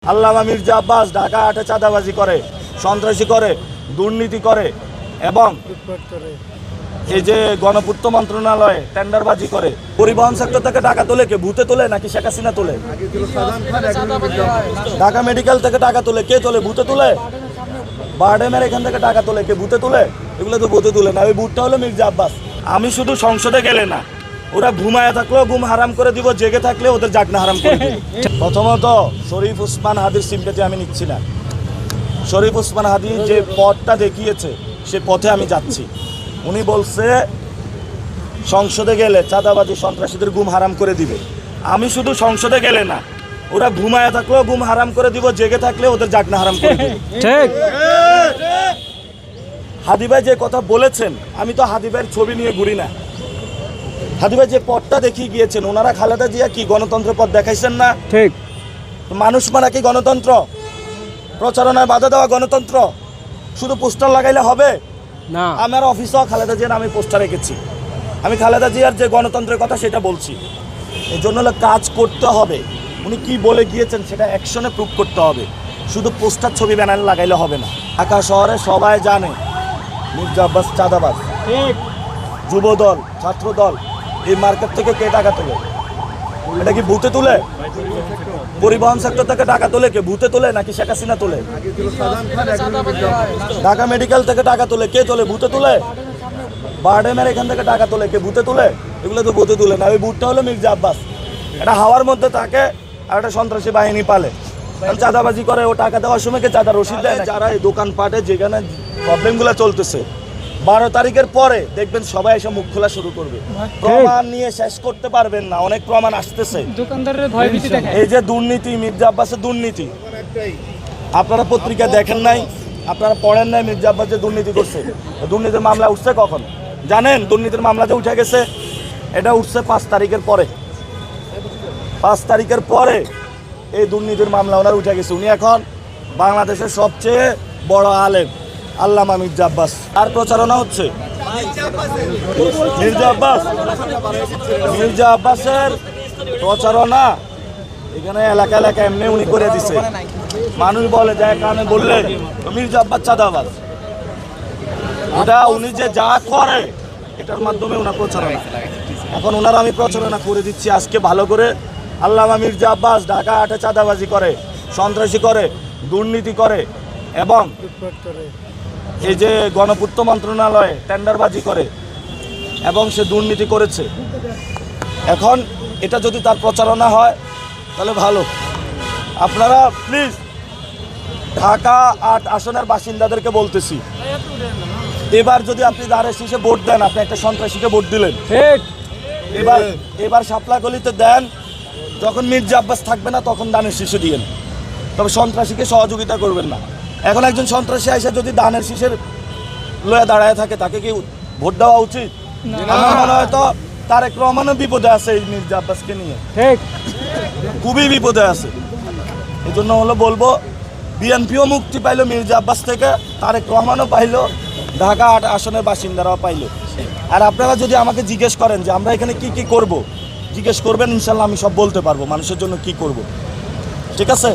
আল্লামা মির্জা আব্বাস ঢাকা আটে চাঁদাবাজি করে, সন্ত্রাসী করে, দুর্নীতি করে এবং এই যে গণপূর্ত মন্ত্রণালয়ে টেন্ডারবাজি করে। পরিবহন সেক্টর থেকে টাকা তোলে কে? ভূতে তোলে নাকি শেখ হাসিনা তোলে? ঢাকা মেডিকেল থেকে টাকা তোলে কে? তোলে ভূতে তোলে? বারডেমের এখান থেকে টাকা তোলে কে? ভূতে তোলে? এগুলো তো ভূতে তোলে না, ওই ভূতটা হলো মির্জা আব্বাস। আমি শুধু সংসদে গেলে না, ওরা ঘুমায় থাকলেও ঘুম হারাম করে দিব, জেগে থাকলে ওদের জাগনা হারাম করে দিব। প্রথমত শরীফ ওসমান হাদির সিম্পেথি আমি নিচ্ছি না। শরীফ ওসমান হাদি যে পথটা দেখিয়েছে সে পথে আমি যাচ্ছি। উনি বলছে সংসদে গেলে চাঁদাবাজি সন্ত্রাসীদের ঘুম হারাম করে দিবে। আমি শুধু সংসদে গেলে না, ওরা ঘুমায় থাকলেও ঘুম হারাম করে দিব, জেগে থাকলে ওদের জাগনা হারাম করে দিবে। ঠিক। হাদি ভাই যে কথা বলেছেন, আমি তো হাদি ভাইয়ের ছবি নিয়ে ঘুরি না। হাদি ভাই যে পথটা দেখিয়ে গিয়েছেন, ওনারা খালেদা জিয়া কি গণতন্ত্রের পথ দেখাইছেন না? ঠিক। মানুষ মারা কি গণতন্ত্র? প্রচারণায় বাধা দেওয়া গণতন্ত্র? শুধু পোস্টার লাগাইলে হবে না? আমার অফিসেও খালেদা জিয়ার আমি পোস্টার রেখেছি। আমি খালেদা জিয়ার যে গণতন্ত্রের কথা সেটা বলছি। এই জন্য হলো কাজ করতে হবে। উনি কি বলে গিয়েছেন সেটা অ্যাকশনে প্রুভ করতে হবে। শুধু পোস্টার ছবি ব্যানার লাগাইলে হবে না। ঢাকা শহরে সবাই জানে মির্জা আব্বাস চাঁদাবাজ। ঠিক। যুবদল, ছাত্রদল, এই মার্কেট থেকে কে টাকা তোলে? এটা কি ভূতে তুলে? পরিবহন সেক্টর থেকে টাকা তোলে কে? ভূতে তোলে নাকি শেখ হাসিনা তোলে? ঢাকা মেডিকেল থেকে টাকা তোলে কে? তোলে ভূতে তোলে? বারডেমের এখান থেকে টাকা তোলে কে? ভূতে তোলে? এগুলো তো ভূতে তুলে না, ওই ভূতটা হলো মির্জা আব্বাস। এটা হাওয়ার মধ্যে থাকে আর একটা সন্ত্রাসী বাহিনী পালে, চাঁদাবাজি করে। ও টাকা দেওয়ার সময় কে চাঁদা রসিদ দেয়? যারা এই দোকানপাটে যেখানে প্রবলেমগুলো চলতেছে, 12 তারিখের পরে দেখবেন সবাই এসে মুখ খোলা শুরু করবে। প্রমাণ নিয়ে শেষ করতে পারবেন না, অনেক প্রমাণ আসতেছে। দোকানদারের ভয়ভীতি দেখায়। এই যে দুর্নীতি, মির্জা আব্বাসের দুর্নীতি, আপনারা পত্রিকা দেখেন নাই, আপনারা পড়েন নাই মির্জা আব্বাস যে দুর্নীতি করছে। দুর্নীতির মামলা উঠছে কখন জানেন? দুর্নীতির মামলা যে উঠে গেছে, এটা উঠছে 5 তারিখের পরে। 5 তারিখের পরে এই দুর্নীতির মামলা ওনার উঠে গেছে। উনি এখন বাংলাদেশের সবচেয়ে বড় আলেম আল্লামা মির্জা আব্বাস। আর প্রচারণা হচ্ছে মির্জা আব্বাস, মির্জা আব্বাসের প্রচারণা এখানে এলাকা এলাকা এমনি উনি করে দিছে। মানুষ বলে যায় কানে বললে মির্জা আব্বাস চাঁদাবাজ। ওটা উনি যে যা করে এটার মাধ্যমে ওনার প্রচারণা। এখন ওনার আমি প্রচারণা করে দিচ্ছি আজকে ভালো করে। আল্লামা মির্জা আব্বাস ঢাকা আটে চাঁদাবাজি করে, সন্ত্রাসী করে, দুর্নীতি করে এবং এই যে গণপূর্ত মন্ত্রণালয়ে টেন্ডারবাজি করে এবং সে দুর্নীতি করেছে। এখন এটা যদি তার প্রচারণা হয় তাহলে ভালো। আপনারা প্লিজ ঢাকা 8 আসনের বাসিন্দাদেরকে বলতেছি, এবার যদি আপনি দাঁড়ে শীষে ভোট দেন, আপনি একটা সন্ত্রাসীকে ভোট দিলেন। ঠিক। এবার শাপলাগলিতে দেন, যখন মির্জা আব্বাস থাকবে না তখন দানের শীষে দিয়েন, তবে সন্ত্রাসীকে সহযোগিতা করবেন না। এখন একজন সন্ত্রাসী এসে যদি দানের শীষের লয়ে দাঁড়ায় থাকে, তাকে কি ভোট দেওয়া উচিত? আমার মনে হয় তো তারেক রহমানও বিপদে আছে এই মির্জা আব্বাসকে নিয়ে। ঠিক। খুবই বিপদে আছে। এই জন্য হলো বলবো, বিএনপিও মুক্তি পাইলো মির্জা আব্বাস থেকে, তারেক রহমানও পাইলো, ঢাকা 8 আসনের বাসিন্দারাও পাইলো। আর আপনারা যদি আমাকে জিজ্ঞেস করেন যে আমরা এখানে কি কি করব, জিজ্ঞেস করবেন, ইনশাল্লাহ আমি সব বলতে পারবো মানুষের জন্য কি করব। ঠিক আছে?